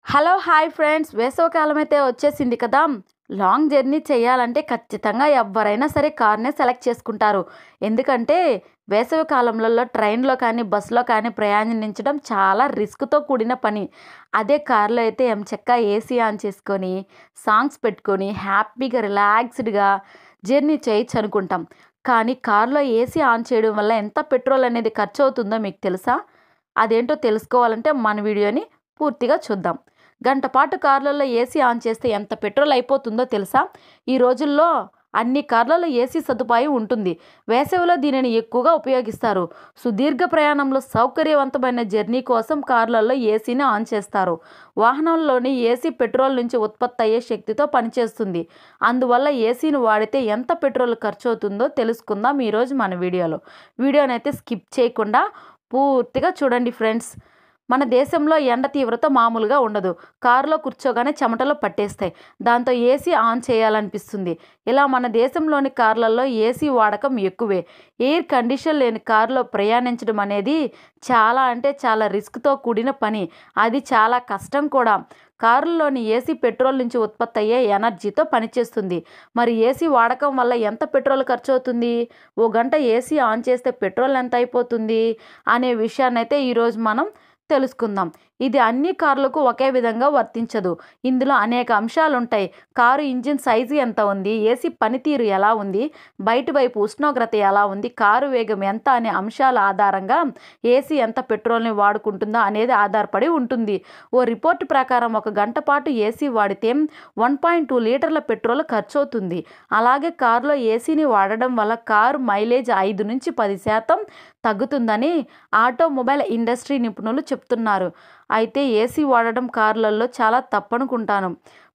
Hello hi friends, వేసవికాలం అయితే వచ్చేసింది కదా. లాంగ్ జర్నీ చేయాలంటే ఖచ్చితంగా ఎవరైనా సరే కార్నే సెలెక్ట్ చేసుకుంటారు. ఎందుకంటే వేసవి కాలంలో ట్రైన్లో కానీ బస్సులో కానీ ప్రయాణించడం చాలా రిస్క్తో కూడిన పని. అదే కార్లో అయితే ఎంచక్కా ఏసీ ఆన్ చేసుకొని సాంగ్స్ పెట్టుకొని హ్యాపీగా రిలాక్స్డ్గా జర్నీ చేయొచ్చు అనుకుంటాం. కానీ కార్లో ఏసీ ఆన్ చేయడం వల్ల ఎంత పెట్రోల్ అనేది ఖర్చు అవుతుందో మీకు తెలుసా? అదేంటో తెలుసుకోవాలంటే మన వీడియోని పూర్తిగా చూద్దాం. గంట పాటు కార్లలో ఏసీ ఆన్ చేస్తే ఎంత పెట్రోల్ అయిపోతుందో తెలుసా? ఈ రోజుల్లో అన్ని కార్లలో ఏసీ సదుపాయం ఉంటుంది. వేసవిలో దీనిని ఎక్కువగా ఉపయోగిస్తారు. సుదీర్ఘ ప్రయాణంలో సౌకర్యవంతమైన జర్నీ కోసం కార్లలో ఏసీని ఆన్ చేస్తారు. వాహనంలోని ఏసీ పెట్రోల్ నుంచి ఉత్పత్తి అయ్యే శక్తితో పనిచేస్తుంది. అందువల్ల ఏసీని వాడితే ఎంత పెట్రోల్ ఖర్చు అవుతుందో తెలుసుకుందాం ఈరోజు మన వీడియోలో. వీడియోనైతే స్కిప్ చేయకుండా పూర్తిగా చూడండి ఫ్రెండ్స్. మన దేశంలో ఎండ తీవ్రత మామూలుగా ఉండదు. కారులో కూర్చోగానే చెమటలు పట్టేస్తాయి. దాంతో ఏసీ ఆన్ చేయాలనిపిస్తుంది. ఇలా మన దేశంలోని కార్లలో ఏసీ వాడకం ఎక్కువే. ఎయిర్ కండిషన్ లేని కారులో ప్రయాణించడం అనేది చాలా అంటే చాలా రిస్క్తో కూడిన పని. అది చాలా కష్టం కూడా. కారులోని ఏసీ పెట్రోల్ నుంచి ఉత్పత్తి అయ్యే ఎనర్జీతో పనిచేస్తుంది. మరి ఏసీ వాడకం వల్ల ఎంత పెట్రోల్ ఖర్చు అవుతుంది, ఓ గంట ఏసీ ఆన్ చేస్తే పెట్రోల్ ఎంత అయిపోతుంది అనే విషయాన్నైతే ఈరోజు మనం తెలుసుకుందాం. ఇది అన్ని కార్లకు ఒకే విధంగా వర్తించదు. ఇందులో అనేక అంశాలు ఉంటాయి. కారు ఇంజిన్ సైజు ఎంత ఉంది, ఏసీ పనితీరు ఎలా ఉంది, బయటి వైపు ఉష్ణోగ్రత ఎలా ఉంది, కారు వేగం ఎంత అనే అంశాల ఆధారంగా ఏసీ ఎంత పెట్రోల్ని వాడుకుంటుందో అనేది ఆధారపడి ఉంటుంది. ఓ రిపోర్టు ప్రకారం ఒక గంట పాటు ఏసీ వాడితే 1.2 లీటర్ల పెట్రోల్ ఖర్చు అవుతుంది. అలాగే కారులో ఏసీని వాడడం వల్ల కారు మైలేజ్ 5 నుంచి 10% తగ్గుతుందని ఆటోమొబైల్ ఇండస్ట్రీ నిపుణులు చెప్తున్నారు. అయితే ఏసీ వాడడం కార్లలో చాలా తప్పనుకుంటాను.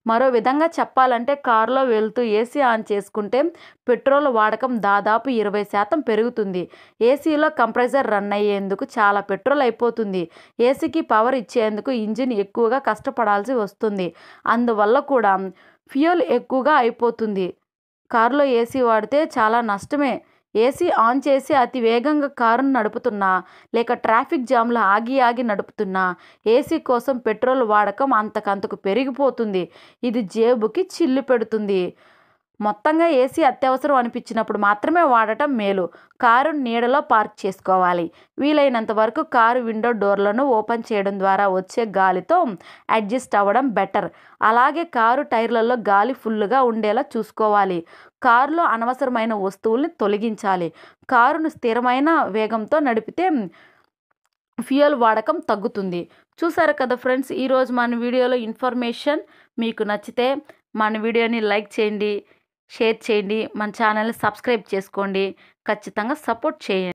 మరో విధంగా చెప్పాలంటే కారులో వెళ్తూ ఏసీ ఆన్ చేసుకుంటే పెట్రోల్ వాడకం దాదాపు 20% పెరుగుతుంది. ఏసీలో కంప్రెసర్ రన్ అయ్యేందుకు చాలా పెట్రోల్ అయిపోతుంది. ఏసీకి పవర్ ఇచ్చేందుకు ఇంజిన్ ఎక్కువగా కష్టపడాల్సి వస్తుంది. అందువల్ల కూడా ఫ్యూయల్ ఎక్కువగా అయిపోతుంది. కారులో ఏసీ వాడితే చాలా నష్టమే. ఏసీ ఆన్ చేసి అతి వేగంగా కారును నడుపుతున్నా లేక ట్రాఫిక్ జామ్లో ఆగి నడుపుతున్నా ఏసీ కోసం పెట్రోల్ వాడకం అంతకంతకు పెరిగిపోతుంది. ఇది జేబుకి చిల్లు పెడుతుంది. మొత్తంగా ఏసీ అత్యవసరం అనిపించినప్పుడు మాత్రమే వాడటం మేలు. కారు నీడలో పార్క్ చేసుకోవాలి. వీలైనంత వరకు కారు విండో డోర్లను ఓపెన్ చేయడం ద్వారా వచ్చే గాలితో అడ్జస్ట్ అవ్వడం బెటర్. అలాగే కారు టైర్లలో గాలి ఫుల్గా ఉండేలా చూసుకోవాలి. కారులో అనవసరమైన వస్తువుల్ని తొలగించాలి. కారును స్థిరమైన వేగంతో నడిపితే ఫ్యూయల్ వాడకం తగ్గుతుంది. చూసారు కదా ఫ్రెండ్స్, ఈరోజు మన వీడియోలో ఇన్ఫర్మేషన్ మీకు నచ్చితే మన వీడియోని లైక్ చేయండి, షేర్ చేయండి, మన ఛానల్ని సబ్స్క్రైబ్ చేసుకోండి. ఖచ్చితంగా సపోర్ట్ చేయండి.